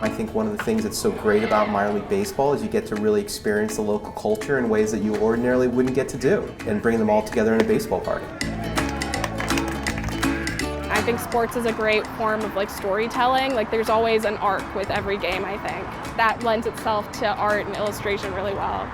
I think one of the things that's so great about minor league baseball is you get to really experience the local culture in ways that you ordinarily wouldn't get to do, and bring them all together in a baseball party. I think sports is a great form of storytelling. There's always an arc with every game, I think. That lends itself to art and illustration really well.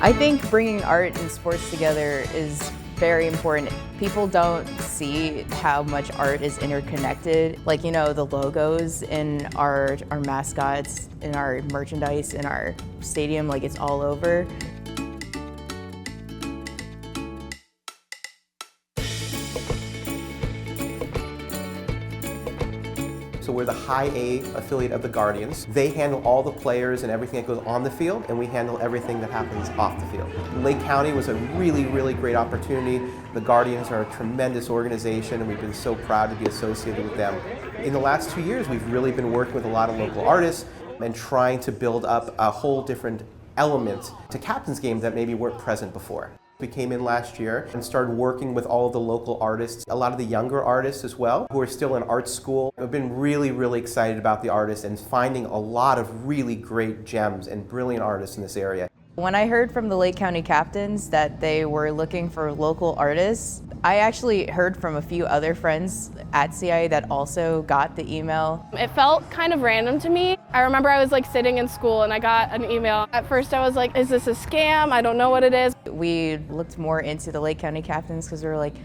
I think bringing art and sports together is very important. People don't see how much art is interconnected. The logos in our mascots, in our merchandise, in our stadium, it's all over. So we're the high A affiliate of the Guardians. They handle all the players and everything that goes on the field, and we handle everything that happens off the field. Lake County was a really, really great opportunity. The Guardians are a tremendous organization, and we've been so proud to be associated with them. In the last 2 years, we've really been working with a lot of local artists and trying to build up a whole different element to Captain's Game that maybe weren't present before. We came in last year and started working with all of the local artists, a lot of the younger artists as well, who are still in art school. I've been really, really excited about the artists and finding a lot of really great gems and brilliant artists in this area. When I heard from the Lake County Captains that they were looking for local artists, I actually heard from a few other friends at CIA that also got the email. It felt kind of random to me. I remember I was sitting in school and I got an email. At first I was like, is this a scam? I don't know what it is. We looked more into the Lake County Captains because we were like,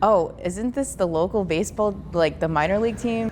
oh, isn't this the local baseball, the minor league team?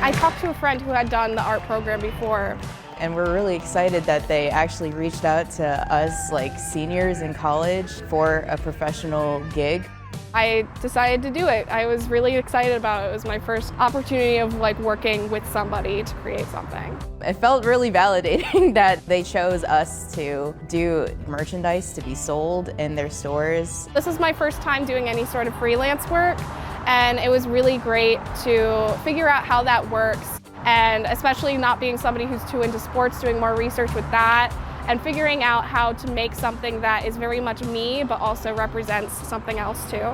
I talked to a friend who had done the art program before. And we're really excited that they actually reached out to us seniors in college for a professional gig. I decided to do it. I was really excited about it. It was my first opportunity of working with somebody to create something. It felt really validating that they chose us to do merchandise to be sold in their stores. This is my first time doing any sort of freelance work, and it was really great to figure out how that works, and especially not being somebody who's too into sports, doing more research with that, and figuring out how to make something that is very much me, but also represents something else too.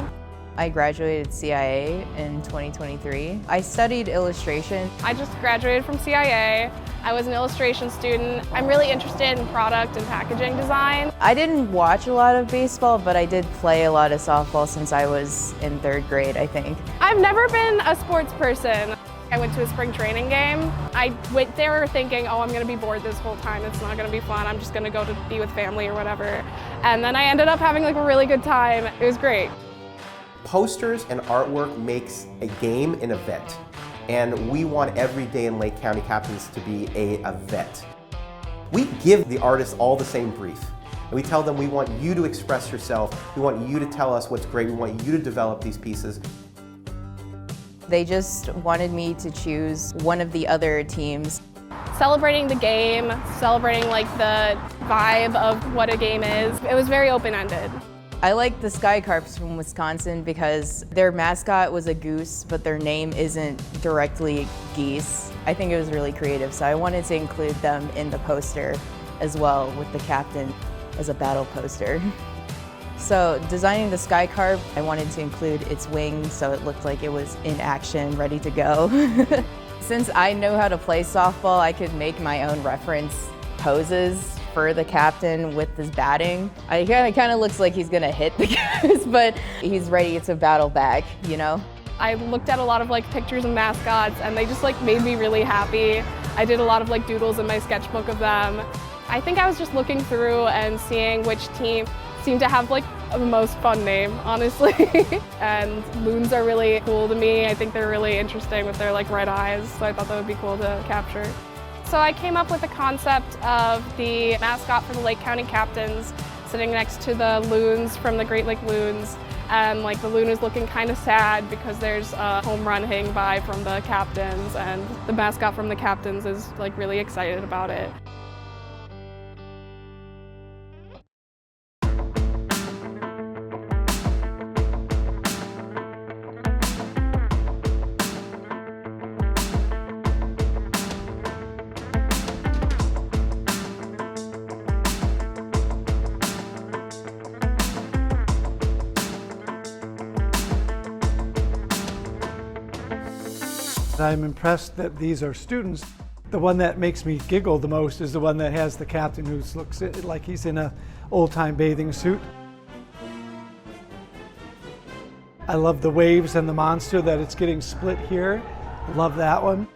I graduated CIA in 2023. I studied illustration. I just graduated from CIA. I was an illustration student. I'm really interested in product and packaging design. I didn't watch a lot of baseball, but I did play a lot of softball since I was in 3rd grade, I think. I've never been a sports person. I went to a spring training game. I went there thinking, oh, I'm gonna be bored this whole time. It's not gonna be fun. I'm just gonna go to be with family or whatever. And then I ended up having a really good time. It was great. Posters and artwork makes a game an event. And we want every day in Lake County Captains to be an event. We give the artists all the same brief. And we tell them we want you to express yourself. We want you to tell us what's great. We want you to develop these pieces. They just wanted me to choose one of the other teams. Celebrating the game, celebrating the vibe of what a game is. It was very open-ended. I like the Sky Carps from Wisconsin because their mascot was a goose, but their name isn't directly geese. I think it was really creative, so I wanted to include them in the poster as well, with the captain as a battle poster. So designing the Sky Carp, I wanted to include its wings so it looked like it was in action, ready to go. Since I know how to play softball, I could make my own reference poses for the captain with his batting. He kind of looks like he's gonna hit the goose, but he's ready to battle back, you know? I looked at a lot of pictures of mascots, and they just made me really happy. I did a lot of doodles in my sketchbook of them. I think I was just looking through and seeing which team seemed to have the most fun name, honestly. And loons are really cool to me. I think they're really interesting with their red eyes, so I thought that would be cool to capture. So I came up with the concept of the mascot for the Lake County Captains sitting next to the loons from the Great Lake Loons. And the loon is looking kind of sad because there's a home run hitting by from the Captains, and the mascot from the Captains is really excited about it. I'm impressed that these are students. The one that makes me giggle the most is the one that has the captain who looks like he's in an old-time bathing suit. I love the waves and the monster that it's getting split here. Love that one.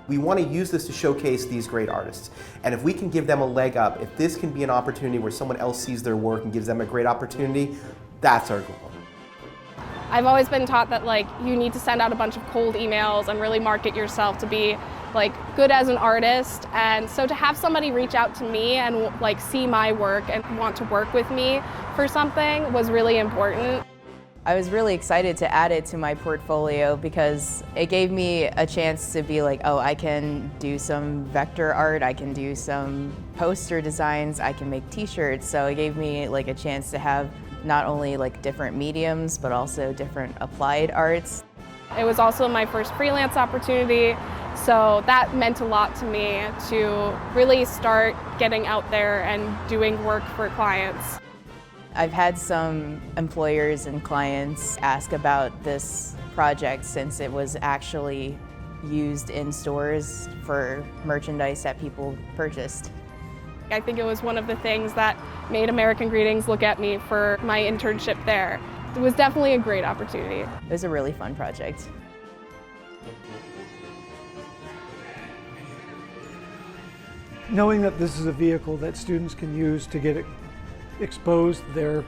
We want to use this to showcase these great artists. And if we can give them a leg up, if this can be an opportunity where someone else sees their work and gives them a great opportunity, that's our goal. I've always been taught that like you need to send out a bunch of cold emails and really market yourself to be like good as an artist. And so to have somebody reach out to me and like see my work and want to work with me for something was really important. I was really excited to add it to my portfolio because it gave me a chance to be like, oh, I can do some vector art, I can do some poster designs, I can make t-shirts. So it gave me like a chance to have not only like different mediums, but also different applied arts. It was also my first freelance opportunity, so that meant a lot to me to really start getting out there and doing work for clients. I've had some employers and clients ask about this project since it was actually used in stores for merchandise that people purchased. I think it was one of the things that made American Greetings look at me for my internship there. It was definitely a great opportunity. It was a really fun project. Knowing that this is a vehicle that students can use to get exposed their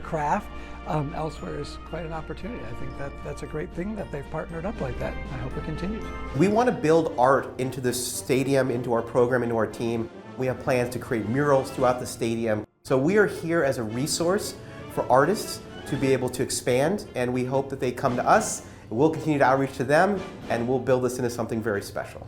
craft elsewhere is quite an opportunity. I think that's a great thing that they've partnered up like that. I hope it continues. We want to build art into the stadium, into our program, into our team. We have plans to create murals throughout the stadium. So we are here as a resource for artists to be able to expand, and we hope that they come to us. We'll continue to outreach to them, and we'll build this into something very special.